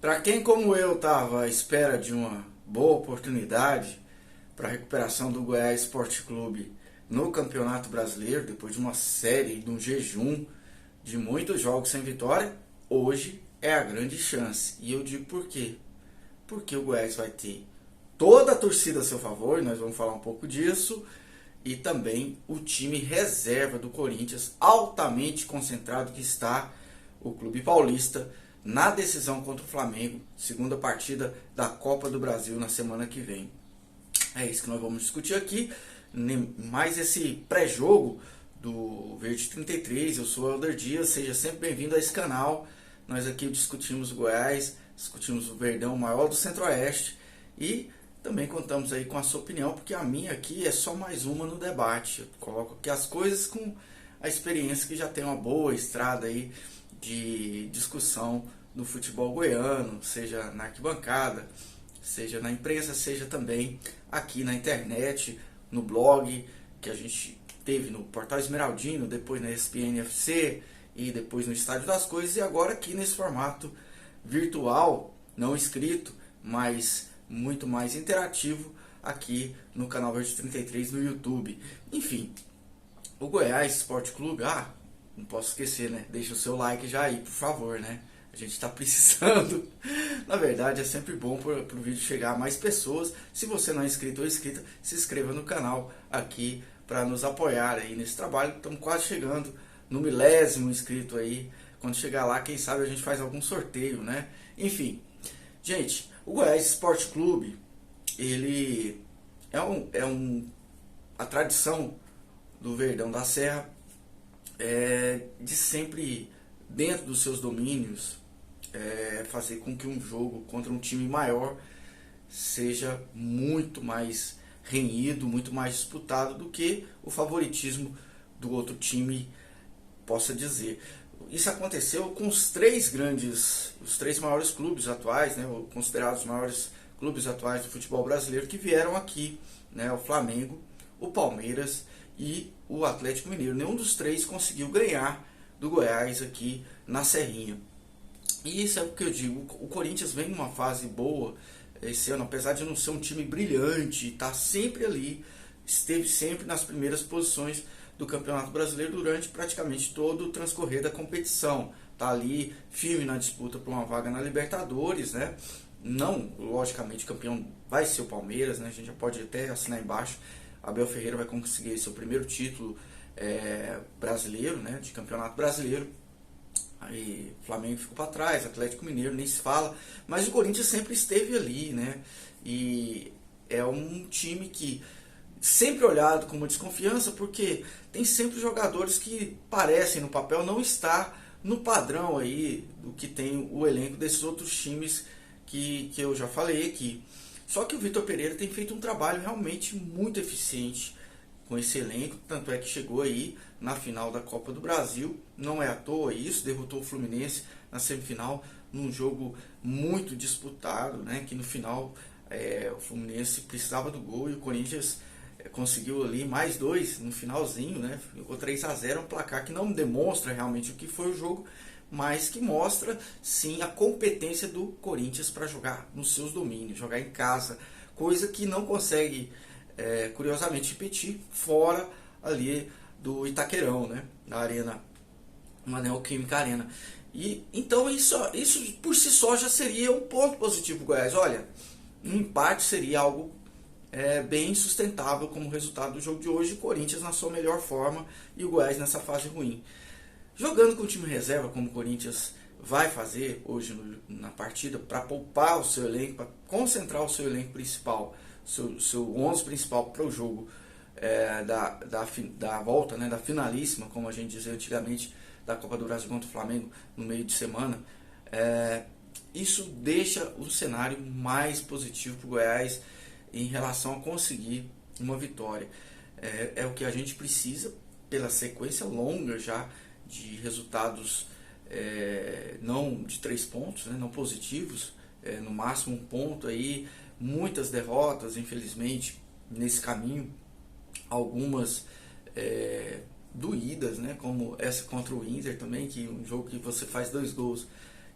Para quem como eu estava à espera de uma boa oportunidade para a recuperação do Goiás Esporte Clube no Campeonato Brasileiro, depois de uma série, de um jejum de muitos jogos sem vitória, hoje é a grande chance. E eu digo por quê? Porque o Goiás vai ter toda a torcida a seu favor, e nós vamos falar um pouco disso, e também o time reserva do Corinthians, altamente concentrado que está o Clube Paulista, na decisão contra o Flamengo, segunda partida da Copa do Brasil na semana que vem. É isso que nós vamos discutir aqui, mais esse pré-jogo do Verde 33. Eu sou o Helder Dias, seja sempre bem-vindo a esse canal. Nós aqui discutimos o Goiás, discutimos o Verdão, o maior do Centro-Oeste, e também contamos aí com a sua opinião, porque a minha aqui é só mais uma no debate. Eu coloco aqui as coisas com a experiência que já tem uma boa estrada aí de discussão no futebol goiano, seja na arquibancada, seja na imprensa, seja também aqui na internet, no blog, que a gente teve no Portal Esmeraldino, depois na ESPN FC e depois no Estádio das Coisas, e agora aqui nesse formato virtual, não escrito, mas muito mais interativo aqui no canal Verde 33 no YouTube. Enfim, o Goiás Esporte Clube, não posso esquecer, né? Deixa o seu like já aí, por favor, né? A gente está precisando. Na verdade, é sempre bom para o vídeo chegar a mais pessoas. Se você não é inscrito ou inscrita, se inscreva no canal aqui para nos apoiar aí nesse trabalho. Estamos quase chegando no 1000º inscrito aí. Quando chegar lá, quem sabe a gente faz algum sorteio, né? Enfim, gente, o Goiás Esporte Clube, ele a tradição do Verdão da Serra de sempre, dentro dos seus domínios, fazer com que um jogo contra um time maior seja muito mais renhido, muito mais disputado do que o favoritismo do outro time possa dizer. Isso aconteceu com os três maiores clubes atuais, né, considerados os maiores clubes atuais do futebol brasileiro, que vieram aqui, né, o Flamengo, o Palmeiras e o Atlético Mineiro. Nenhum dos três conseguiu ganhar do Goiás aqui na Serrinha. E isso é o que eu digo, o Corinthians vem numa fase boa esse ano, apesar de não ser um time brilhante, está sempre ali, esteve sempre nas primeiras posições do Campeonato Brasileiro durante praticamente todo o transcorrer da competição. Está ali firme na disputa por uma vaga na Libertadores, né? Não, logicamente, o campeão vai ser o Palmeiras, né? A gente já pode até assinar embaixo. Abel Ferreira vai conseguir seu primeiro título brasileiro, né? De Campeonato Brasileiro. Aí Flamengo ficou para trás, Atlético Mineiro nem se fala, mas o Corinthians sempre esteve ali, né? E é um time que sempre olhado com uma desconfiança, porque tem sempre jogadores que parecem no papel não estar no padrão aí do que tem o elenco desses outros times que eu já falei aqui. Só que o Vitor Pereira tem feito um trabalho realmente muito eficiente com esse elenco, tanto é que chegou aí na final da Copa do Brasil, não é à toa isso, derrotou o Fluminense na semifinal, num jogo muito disputado, né, que no final o Fluminense precisava do gol e o Corinthians conseguiu ali mais dois no finalzinho, né, ficou 3-0, um placar que não demonstra realmente o que foi o jogo, mas que mostra sim a competência do Corinthians para jogar nos seus domínios, jogar em casa, coisa que não consegue curiosamente repetir fora ali do Itaquerão, né, na arena, uma Neoquímica Arena. E então isso por si só já seria um ponto positivo do Goiás. Olha, um empate seria algo bem sustentável como resultado do jogo de hoje, o Corinthians na sua melhor forma e o Goiás nessa fase ruim. Jogando com o time reserva, como o Corinthians vai fazer hoje na partida, para poupar o seu elenco, para concentrar o seu elenco principal, seu 11 principal para o jogo da volta, né, da finalíssima, como a gente dizia antigamente, da Copa do Brasil contra o Flamengo no meio de semana, isso deixa o cenário mais positivo para o Goiás em relação a conseguir uma vitória. É o que a gente precisa pela sequência longa já de resultados não de 3 pontos, né, não positivos, no máximo 1 ponto aí, muitas derrotas, infelizmente, nesse caminho, algumas doídas, né, como essa contra o Inter também, que um jogo que você faz 2 gols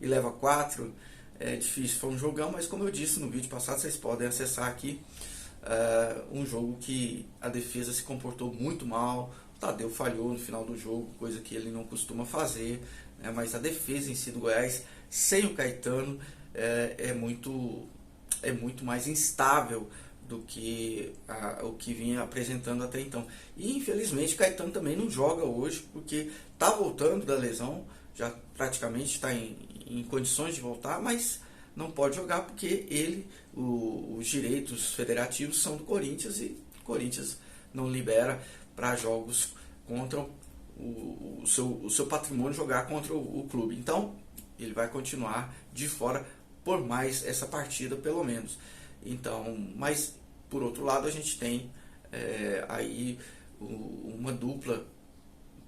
e leva 4, é difícil. Foi um jogão, mas como eu disse no vídeo passado, vocês podem acessar aqui. Um jogo que a defesa se comportou muito mal. O Tadeu falhou no final do jogo, coisa que ele não costuma fazer, né? Mas a defesa em si do Goiás, sem o Caetano, é muito mais instável do que o que vinha apresentando até então. E infelizmente Caetano também não joga hoje, porque está voltando da lesão, já praticamente está em condições de voltar, mas não pode jogar porque os direitos federativos são do Corinthians e o Corinthians não libera para jogos contra o seu patrimônio jogar contra o clube. Então ele vai continuar de fora por mais essa partida pelo menos. Então, mas por outro lado a gente tem aí uma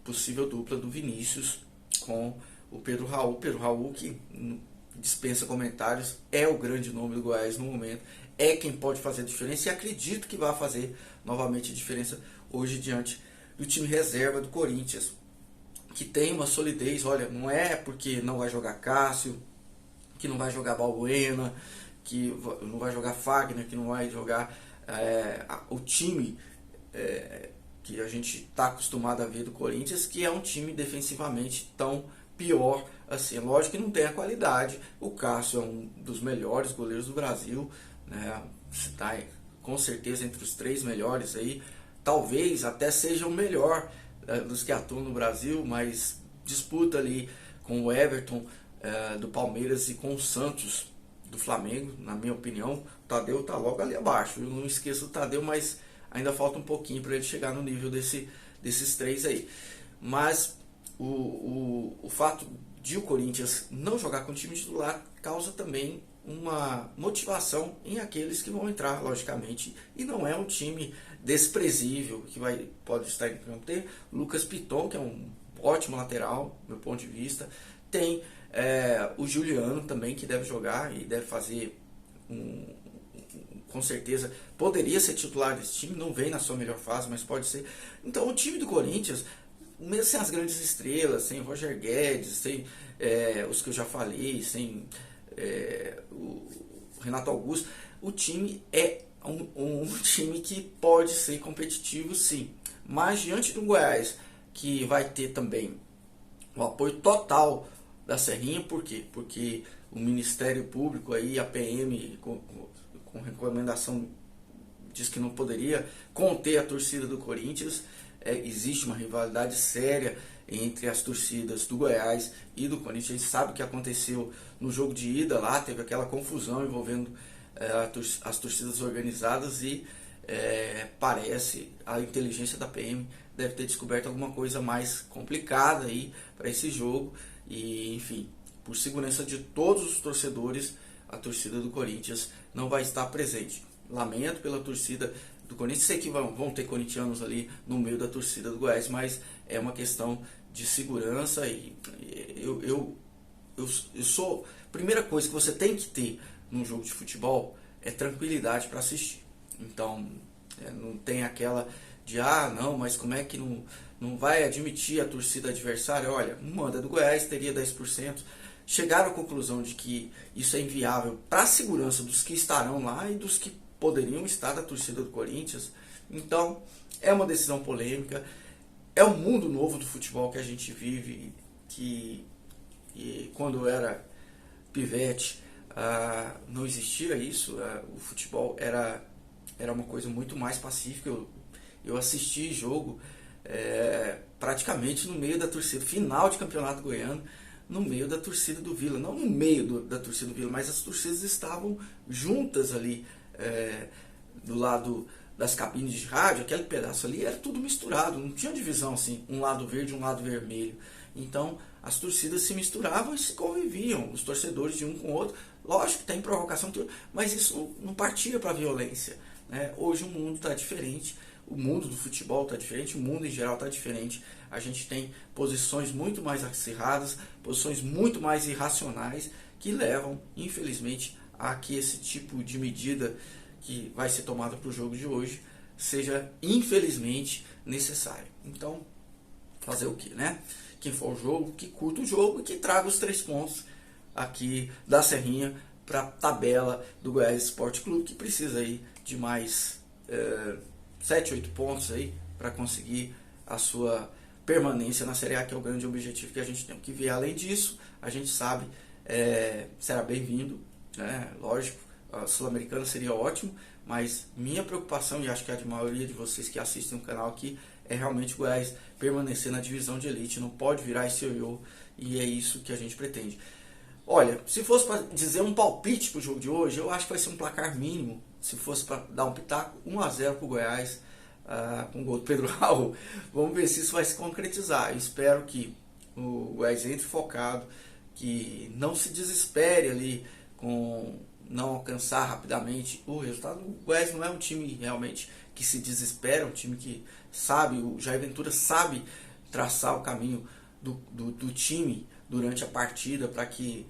possível dupla do Vinícius com o Pedro Raul. Pedro Raul, que dispensa comentários, é o grande nome do Goiás no momento, é quem pode fazer a diferença, e acredito que vai fazer novamente a diferença hoje diante do time reserva do Corinthians, que tem uma solidez. Olha, não é porque não vai jogar Cássio, que não vai jogar Balbuena, que não vai jogar Fagner, que não vai jogar o time que a gente está acostumado a ver do Corinthians, que é um time defensivamente tão pior assim. Lógico que não tem a qualidade. O Cássio é um dos melhores goleiros do Brasil, né? Está com certeza entre os 3 melhores aí. Talvez até seja o melhor dos que atuam no Brasil, mas disputa ali com o Everton do Palmeiras e com o Santos do Flamengo, na minha opinião. O Tadeu está logo ali abaixo. Eu não esqueço do Tadeu, mas ainda falta um pouquinho para ele chegar no nível desses 3 aí. Mas o fato de o Corinthians não jogar com o time titular causa também uma motivação em aqueles que vão entrar, logicamente, e não é um time desprezível que pode estar em campo. Tem Lucas Piton, que é um ótimo lateral, do meu ponto de vista. Tem o Juliano também, que deve jogar e deve fazer com certeza, poderia ser titular desse time, não vem na sua melhor fase, mas pode ser. Então o time do Corinthians, mesmo sem as grandes estrelas, sem o Roger Guedes, sem os que eu já falei, sem o Renato Augusto, o time é um time que pode ser competitivo, sim. Mas diante do Goiás, que vai ter também o apoio total da Serrinha. Por quê? Porque o Ministério Público aí, a PM, com recomendação, diz que não poderia conter a torcida do Corinthians. Existe uma rivalidade séria entre as torcidas do Goiás e do Corinthians. A gente sabe o que aconteceu no jogo de ida lá, teve aquela confusão envolvendo as torcidas organizadas e parece a inteligência da PM deve ter descoberto alguma coisa mais complicada aí para esse jogo. E enfim, por segurança de todos os torcedores, a torcida do Corinthians não vai estar presente. Lamento pela torcida do Corinthians, sei que vão ter corintianos ali no meio da torcida do Goiás, mas é uma questão de segurança. E eu sou, primeira coisa que você tem que ter num jogo de futebol é tranquilidade para assistir. Então não tem aquela de não, mas como é que não vai admitir a torcida adversária? Olha, uma do Goiás teria 10%. Chegaram à conclusão de que isso é inviável para a segurança dos que estarão lá e dos que poderiam estar da torcida do Corinthians. Então é uma decisão polêmica, é um mundo novo do futebol que a gente vive, que quando eu era pivete não existia isso. O futebol era uma coisa muito mais pacífica. Eu assisti jogo praticamente no meio da torcida, final de campeonato goiano, no meio da torcida do Vila, não no meio da torcida do Vila, mas as torcidas estavam juntas ali do lado das cabines de rádio. Aquele pedaço ali era tudo misturado, não tinha divisão assim, um lado verde e um lado vermelho. Então as torcidas se misturavam e se conviviam, os torcedores de um com o outro. Lógico que tem provocação, mas isso não partia para a violência, né? Hoje o mundo está diferente, o mundo do futebol está diferente, o mundo em geral está diferente. A gente tem posições muito mais acirradas, posições muito mais irracionais, que levam, infelizmente, a que esse tipo de medida que vai ser tomada para o jogo de hoje seja, infelizmente, necessário. Então, fazer o que, né? Quem for o jogo, que curta o jogo e que traga os 3 pontos aqui da Serrinha para a tabela do Goiás Esporte Clube, que precisa aí de mais 7, 8 pontos aí para conseguir a sua permanência na Série A, que é o grande objetivo que a gente tem. O que vier além disso, a gente sabe, será bem-vindo, né? Lógico, a Sul-Americana seria ótimo, mas minha preocupação, e acho que a de maioria de vocês que assistem o canal aqui, é realmente o Goiás permanecer na divisão de elite, não pode virar esse ioiô, e é isso que a gente pretende. Olha, se fosse para dizer um palpite para o jogo de hoje, eu acho que vai ser um placar mínimo. Se fosse para dar um pitaco, 1-0 para o Goiás, com o gol do Pedro Raul. Vamos ver se isso vai se concretizar. Eu espero que o Goiás entre focado, que não se desespere ali com não alcançar rapidamente o resultado. O Goiás não é um time realmente que se desespera, é um time que sabe, o Jair Ventura sabe traçar o caminho do time durante a partida para que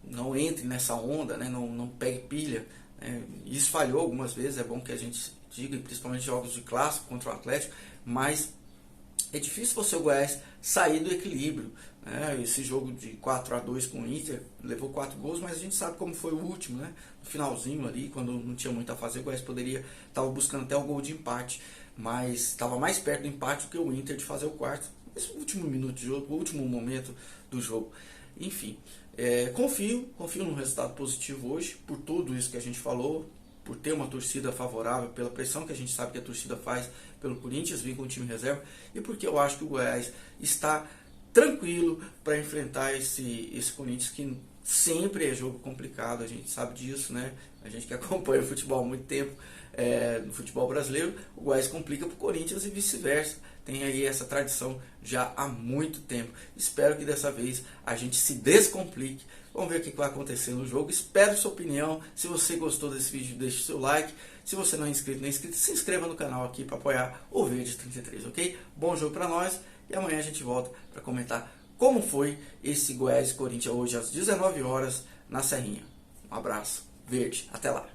não entre nessa onda, né? não pegue pilha. Isso falhou algumas vezes, é bom que a gente diga, principalmente jogos de clássico contra o Atlético, mas é difícil você, o Goiás, sair do equilíbrio. Esse jogo de 4-2 com o Inter levou 4 gols, mas a gente sabe como foi o último, né? No finalzinho ali, quando não tinha muito a fazer, o Goiás estava buscando até o gol de empate, mas estava mais perto do empate do que o Inter de fazer o quarto. Esse último minuto de jogo, o último momento do jogo. Enfim, confio num resultado positivo hoje, por tudo isso que a gente falou, por ter uma torcida favorável, pela pressão que a gente sabe que a torcida faz pelo Corinthians, vir com o time reserva, e porque eu acho que o Goiás está tranquilo para enfrentar esse Corinthians, que sempre é jogo complicado, a gente sabe disso, né? A gente que acompanha o futebol há muito tempo, no futebol brasileiro, o Goiás complica para o Corinthians e vice-versa. Tem aí essa tradição já há muito tempo. Espero que dessa vez a gente se descomplique. Vamos ver o que vai acontecer no jogo. Espero sua opinião. Se você gostou desse vídeo, deixe seu like. Se você não é inscrito nem inscrito, se inscreva no canal aqui para apoiar o Verde 33, ok? Bom jogo para nós e amanhã a gente volta para comentar como foi esse Goiás e Corinthians hoje às 19 horas na Serrinha. Um abraço, Verde, até lá.